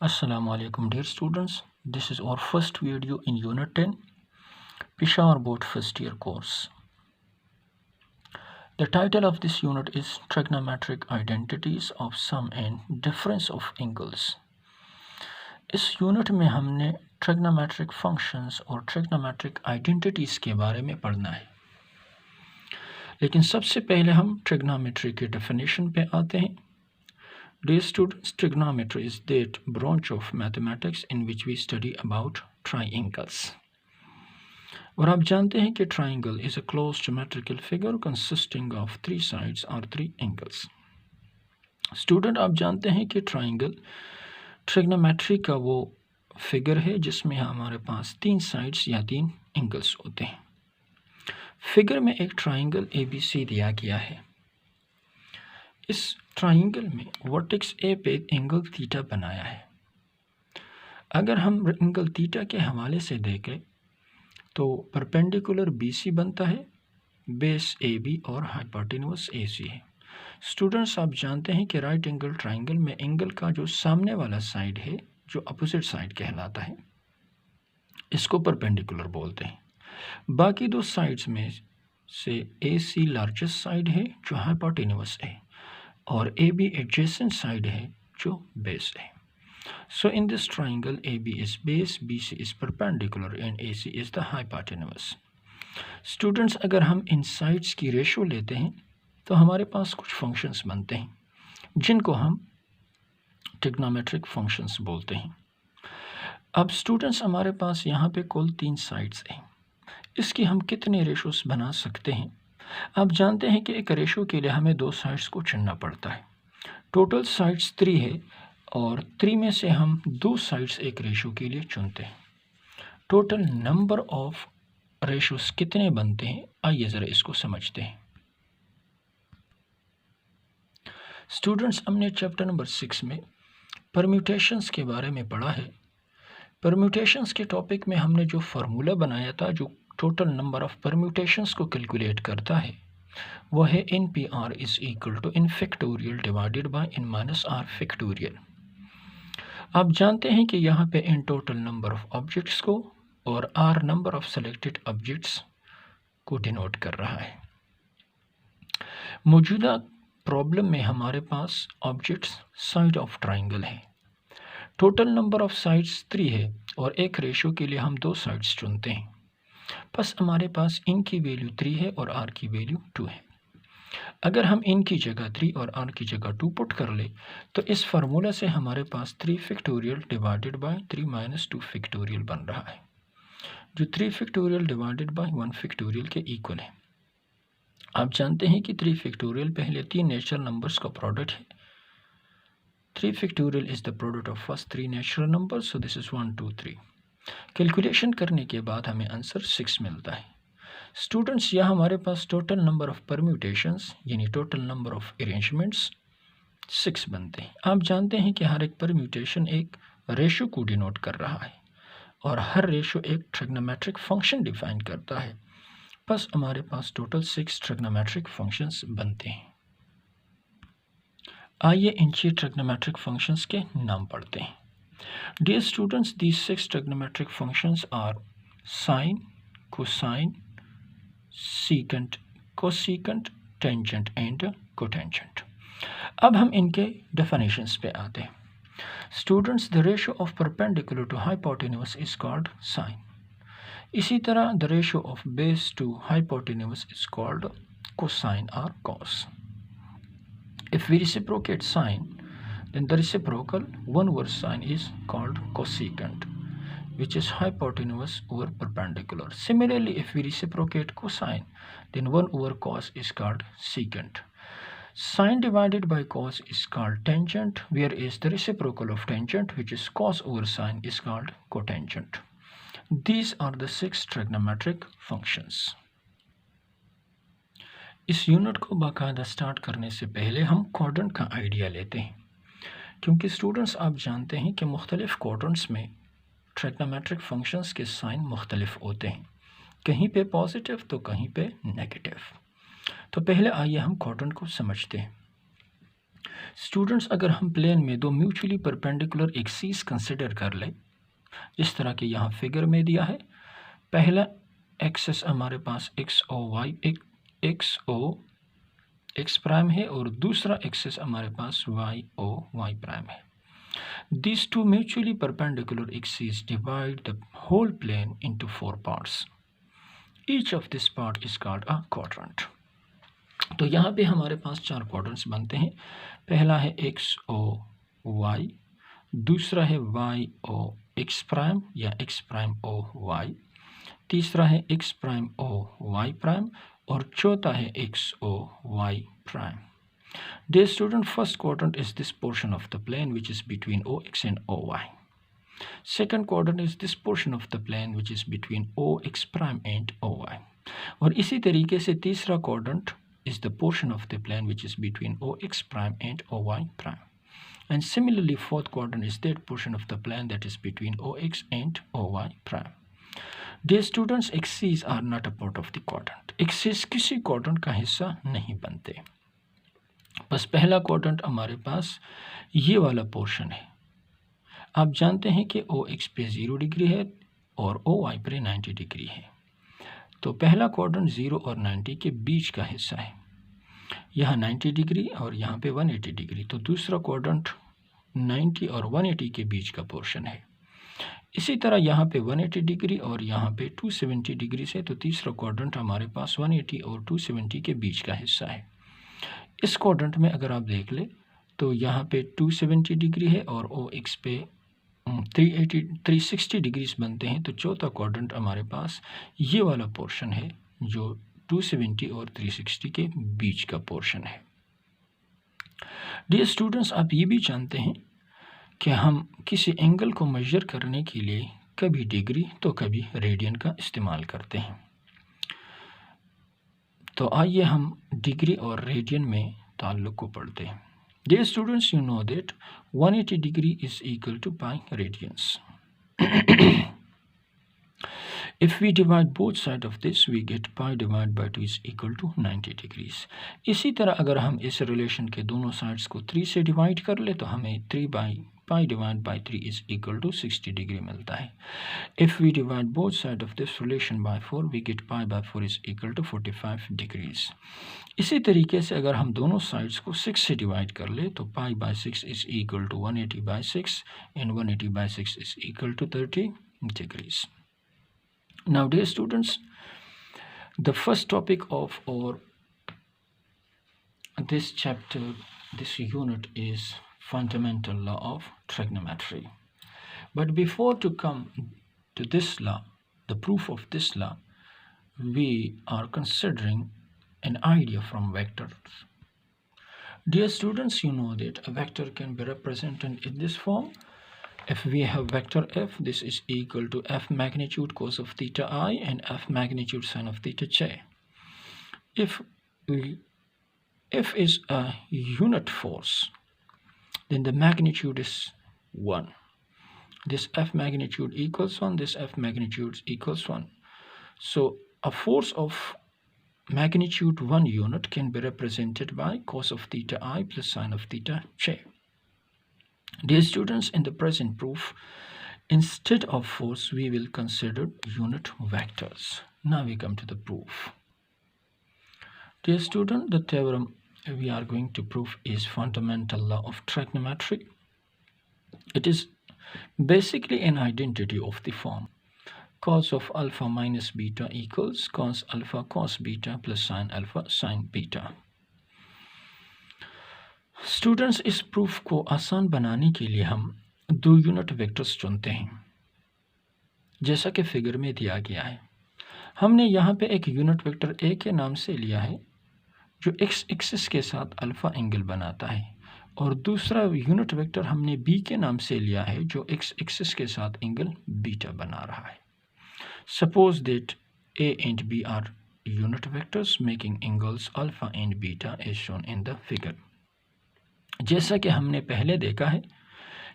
Assalamu alaikum dear students. This is our first video in Unit 10, Peshawar Board first year course. The title of this unit is Trigonometric Identities of Sum and Difference of Angles. इस unit में हमने trigonometric functions और trigonometric identities के बारे में पढ़ना है। लेकिन सबसे पहले हम ट्रिग्नोमेट्री के डेफिनेशन पे आते हैं। Dear students, trigonometry is that branch of mathematics in which we study about triangles. और आप जानते हैं कि triangle is a closed geometrical figure consisting of three sides or three angles. Student, आप जानते हैं कि triangle trigonometry का वो फिगर है जिसमें हमारे पास तीन साइड्स या तीन एंगल्स होते हैं। फिगर में एक ट्राइंगल ABC दिया गया है। इस ट्राइंगल में वर्टेक्स ए पे एंगल थीटा बनाया है। अगर हम एंगल थीटा के हवाले से देखें तो परपेंडिकुलर BC बनता है, बेस AB और हाइपोटेन्यूज AC है। स्टूडेंट्स, आप जानते हैं कि राइट एंगल ट्राइंगल में एंगल का जो सामने वाला साइड है, जो अपोजिट साइड कहलाता है, इसको परपेंडिकुलर बोलते हैं। बाकी दो साइड्स में से AC लार्जेस्ट साइड है जो हाइपोटेन्यूज है और AB एडजेसेंट साइड है जो बेस है। So in this triangle AB is base, BC is perpendicular and AC is the hypotenuse. Students, अगर हम इन साइड्स की रेशो लेते हैं तो हमारे पास कुछ फंक्शंस बनते हैं जिनको हम ट्रिग्नोमेट्रिक फंक्शंस बोलते हैं। अब स्टूडेंट्स, हमारे पास यहाँ पे कुल तीन साइड्स हैं। इसकी हम कितने रेशोस बना सकते हैं? आप जानते हैं कि एक रेशो के लिए हमें दो साइड्स को चुनना पड़ता है। टोटल साइड्स 3 है और 3 में से हम दो साइड्स एक रेशो के लिए चुनते हैं। टोटल नंबर ऑफ रेशोस कितने बनते हैं, आइए ज़रा इसको समझते हैं। स्टूडेंट्स, हमने चैप्टर नंबर 6 में परम्यूटेशंस के बारे में पढ़ा है। परम्यूटेशंस के टॉपिक में हमने जो फार्मूला बनाया था जो टोटल नंबर ऑफ परम्यूटेशंस को कैलकुलेट करता है, वह है NPR is equal to n factorial divided by n minus r factorial. आप जानते हैं कि यहाँ पे n total number of objects को और r number of selected objects को डिनोट कर रहा है। मौजूदा प्रॉब्लम में हमारे पास ऑब्जेक्ट्स साइड ऑफ ट्राइंगल है। टोटल नंबर ऑफ साइड्स 3 है और एक रेशो के लिए हम दो साइड्स चुनते हैं। बस हमारे पास इन की वैल्यू 3 है और r की वैल्यू 2 है। अगर हम इन की जगह 3 और r की जगह 2 पुट कर ले तो इस फार्मूला से हमारे पास 3 factorial divided bye 3 minus 2 factorial बन रहा है, जो 3 फैक्टोरियल डिवाइडेड बाय 1 फैक्टोरियल के इक्वल है। आप जानते हैं कि 3 फैक्टोरियल पहले तीन नेचुरल नंबर्स का प्रोडक्ट है। 3 factorial is the product of first 3 natural numbers, so this is 1 2 3। Calculation करने के बाद हमें आंसर 6 मिलता है। स्टूडेंट्स, यहाँ हमारे पास टोटल नंबर ऑफ परम्यूटेशंस यानी टोटल नंबर ऑफ अरेंजमेंट्स 6 बनते हैं। आप जानते हैं कि हर एक परम्यूटेशन एक रेशो को डिनोट कर रहा है और हर रेशो एक ट्रिग्नोमेट्रिक फंक्शन डिफाइन करता है। बस हमारे पास टोटल 6 ट्रिग्नोमेट्रिक फंक्शंस बनते हैं। आइए इन 6 ट्रिग्नोमेट्रिक फंक्शंस के नाम पढ़ते हैं। Dear students, these 6 trigonometric functions are sine, cosine, secant, cosecant, tangent and cotangent. अब हम इनके definitions पे आते हैं। Students, the ratio of perpendicular to hypotenuse is called sine. इसी तरह the ratio of base to hypotenuse is called cosine or cos. If we reciprocate sine, then the reciprocal 1 over sine is called cosecant, which is hypotenuse over perpendicular. Similarly, if we reciprocate cosine, then 1 over cos is called secant. Sine divided by cos is called tangent, whereas the reciprocal of tangent, which is cos over sine, is called cotangent. These are the 6 trigonometric functions. इस unit को बाकायदा start करने से पहले हम quadrant का idea लेते हैं, क्योंकि स्टूडेंट्स, आप जानते हैं कि मुख्तलिफ क्वाड्रेंट्स में ट्रिग्नोमेट्रिक फंक्शंस के साइन मुख्तलिफ होते हैं, कहीं पे पॉजिटिव तो कहीं पे नेगेटिव। तो पहले आइए हम क्वाड्रेंट को समझते हैं। स्टूडेंट्स, अगर हम प्लेन में दो म्यूचुअली परपेंडिकुलर एक्सिस कंसिडर कर लें, जिस तरह के यहाँ फिगर में दिया है, पहला एक्सिस हमारे पास एक्स ओ एक्स प्राइम है और दूसरा एक्सिस हमारे पास वाई ओ वाई प्राइम है। These two mutually perpendicular axes divide the whole plane into four parts. Each of this part is called a quadrant. तो यहाँ पे हमारे पास चार क्वाड्रेंट्स बनते हैं। पहला है एक्स ओ वाई, दूसरा है वाई ओ एक्स प्राइम या एक्स प्राइम ओ वाई, तीसरा है X prime O Y prime और चौथा है X O Y prime. Dear student, first quadrant is this portion of the plane which is between OX and OY. Second quadrant is this portion of the plane which is between OX prime and OY. और इसी तरीके से तीसरा quadrant is the portion of the plane which is between OX prime and OY prime. And similarly, fourth quadrant is that portion of the plane that is between OX and OY prime. Dear students, axes are not a part of the quadrant. Axes किसी quadrant का हिस्सा नहीं बनते। बस पहला quadrant हमारे पास ये वाला पोर्शन है। आप जानते हैं कि ओ एक्स पे 0 डिग्री है और ओ वाई पे 90 डिग्री है, तो पहला क्वाड्रेंट 0 और 90 के बीच का हिस्सा है। यहाँ 90 डिग्री और यहाँ पे 180 डिग्री, तो दूसरा क्वाड्रेंट 90 और 180 के बीच का पोर्शन है। इसी तरह यहाँ पे 180 डिग्री और यहाँ पे 270 डिग्री से, तो तीसरा क्वाड्रेंट हमारे पास 180 और 270 के बीच का हिस्सा है। इस क्वाड्रेंट में अगर आप देख ले तो यहाँ पे 270 डिग्री है और ओ एक्स पे 360 डिग्रीज बनते हैं, तो चौथा क्वाड्रेंट हमारे पास ये वाला पोर्शन है जो 270 और 360 के बीच का पोर्शन है। डियर स्टूडेंट्स, आप ये भी जानते हैं कि हम किसी एंगल को मेजर करने के लिए कभी डिग्री तो कभी रेडियन का इस्तेमाल करते हैं। तो आइए हम डिग्री और रेडियन में ताल्लुक को पढ़ते हैं। Dear students, you know that 180 degree is equal to pi radians. If we divide both sides of this, we get pi divided by 2 is equal to 90 degrees. इसी तरह अगर हम इस रिलेशन के दोनों साइड्स को 3 से डिवाइड कर ले तो हमें 3 by pi divided by 3 is equal to 60 degree मिलता है। If we divide both sides of this relation by 4, we get pi by 4 is equal to 45 degrees. इसी तरीके से अगर हम दोनों साइड्स को 6 से डिवाइड कर ले तो pi by 6 is equal to 180 by 6 and 180 by 6 is equal to 30 degrees. Now dear students, the first topic of our this chapter, this unit is fundamental law of trigonometry. But before to come to this law, the proof of this law, we are considering an idea from vectors. Dear students, you know that a vector can be represented in this form. If we have vector f, this is equal to f magnitude cos of theta I and f magnitude sin of theta j. If F is a unit force, then the magnitude is 1. This F magnitude equals 1, this F magnitude equals 1. So a force of magnitude 1 unit can be represented by cos of theta I plus sin of theta j. Dear students, in the present proof, instead of force, we will consider unit vectors. Now we come to the proof. Dear student, the theorem we are going to prove is fundamental law of trigonometry. It is basically an identity of the form cos of alpha minus beta equals cos alpha cos beta plus sin alpha sin beta. Students, इस proof को आसान बनाने के लिए हम दो unit vectors चुनते हैं जैसा कि फिगर में दिया गया है। हमने यहाँ पे एक यूनिट वेक्टर ए के नाम से लिया है जो एक्स एक्सिस के साथ अल्फ़ा एंगल बनाता है, और दूसरा यूनिट वेक्टर हमने बी के नाम से लिया है जो एक्स एक्सिस के साथ एंगल बीटा बना रहा है। Suppose that A and B are unit vectors making angles alpha and beta as shown in the figure. जैसा कि हमने पहले देखा है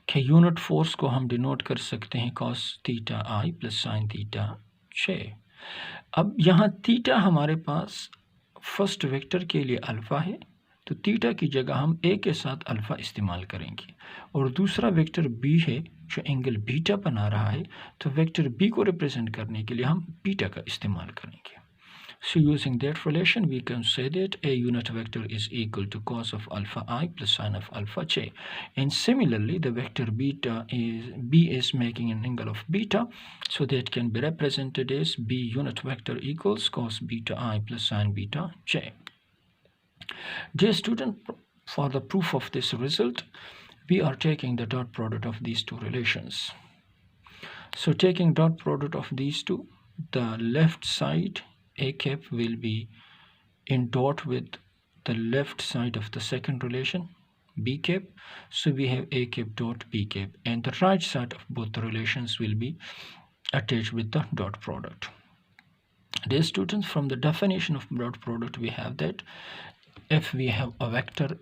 कि यूनिट फोर्स को हम डिनोट कर सकते हैं cos थीटा आई प्लस साइन थीटा जे। अब यहाँ थीटा हमारे पास फर्स्ट वेक्टर के लिए अल्फ़ा है, तो थीटा की जगह हम ए के साथ अल्फ़ा इस्तेमाल करेंगे, और दूसरा वेक्टर बी है जो एंगल बीटा बना रहा है, तो वेक्टर बी को रिप्रेजेंट करने के लिए हम बीटा का इस्तेमाल करेंगे। So using that relation, we can say that a unit vector is equal to cos of alpha I plus sin of alpha j. And similarly, the vector beta is b is making an angle of beta, so that can be represented as b unit vector equals cos beta I plus sin beta j. Dear student, for the proof of this result, we are taking the dot product of these two relations. So taking dot product of these two, the left side a cap will be in dot with the left side of the second relation b cap, so we have a cap dot b cap, and the right side of both the relations will be attached with the dot product. Dear students, from the definition of dot product, we have that if we have a vector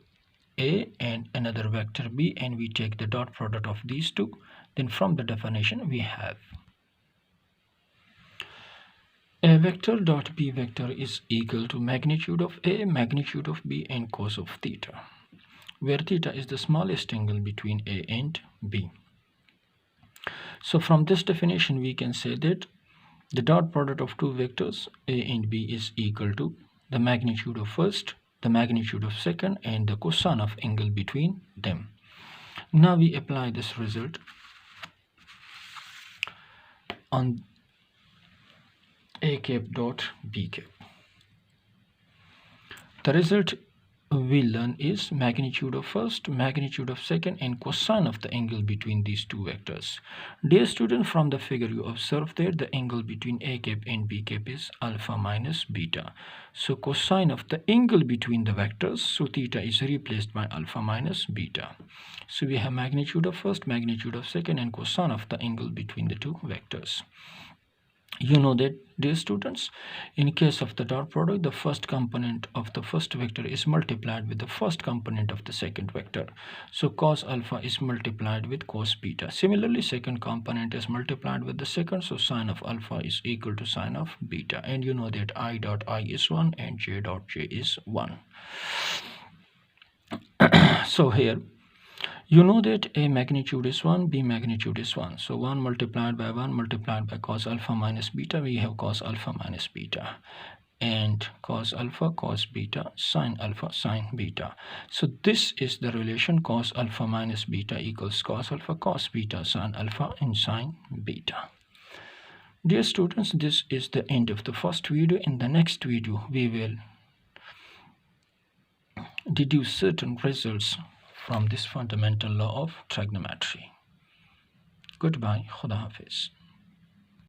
a and another vector b and we take the dot product of these two, then from the definition we have a vector dot b vector is equal to magnitude of a, magnitude of b, and cos of theta, where theta is the smallest angle between a and b. So from this definition we can say that the dot product of two vectors a and b is equal to the magnitude of first, the magnitude of second, and the cosine of angle between them. Now we apply this result on a cap dot b cap. The result we learn is magnitude of first, magnitude of second, and cosine of the angle between these two vectors. Dear student, from the figure you observe that the angle between a cap and b cap is alpha minus beta. So cosine of the angle between the vectors, so theta is replaced by alpha minus beta. So we have magnitude of first, magnitude of second, and cosine of the angle between the two vectors. You know that, dear students, in case of the dot product, the first component of the first vector is multiplied with the first component of the second vector. So cos alpha is multiplied with cos beta. Similarly, second component is multiplied with the second, so sin of alpha is equal to sin of beta. And you know that I dot I is 1 and j dot j is 1. So here, you know that a magnitude is 1, b magnitude is 1. So 1 multiplied by cos alpha minus beta, we have cos alpha minus beta. And cos alpha, cos beta, sin alpha, sin beta. So this is the relation cos alpha minus beta equals cos alpha, cos beta, sin alpha, and sin beta. Dear students, this is the end of the first video. In the next video, we will deduce certain results from this fundamental law of trigonometry. Goodbye. Khuda Hafiz.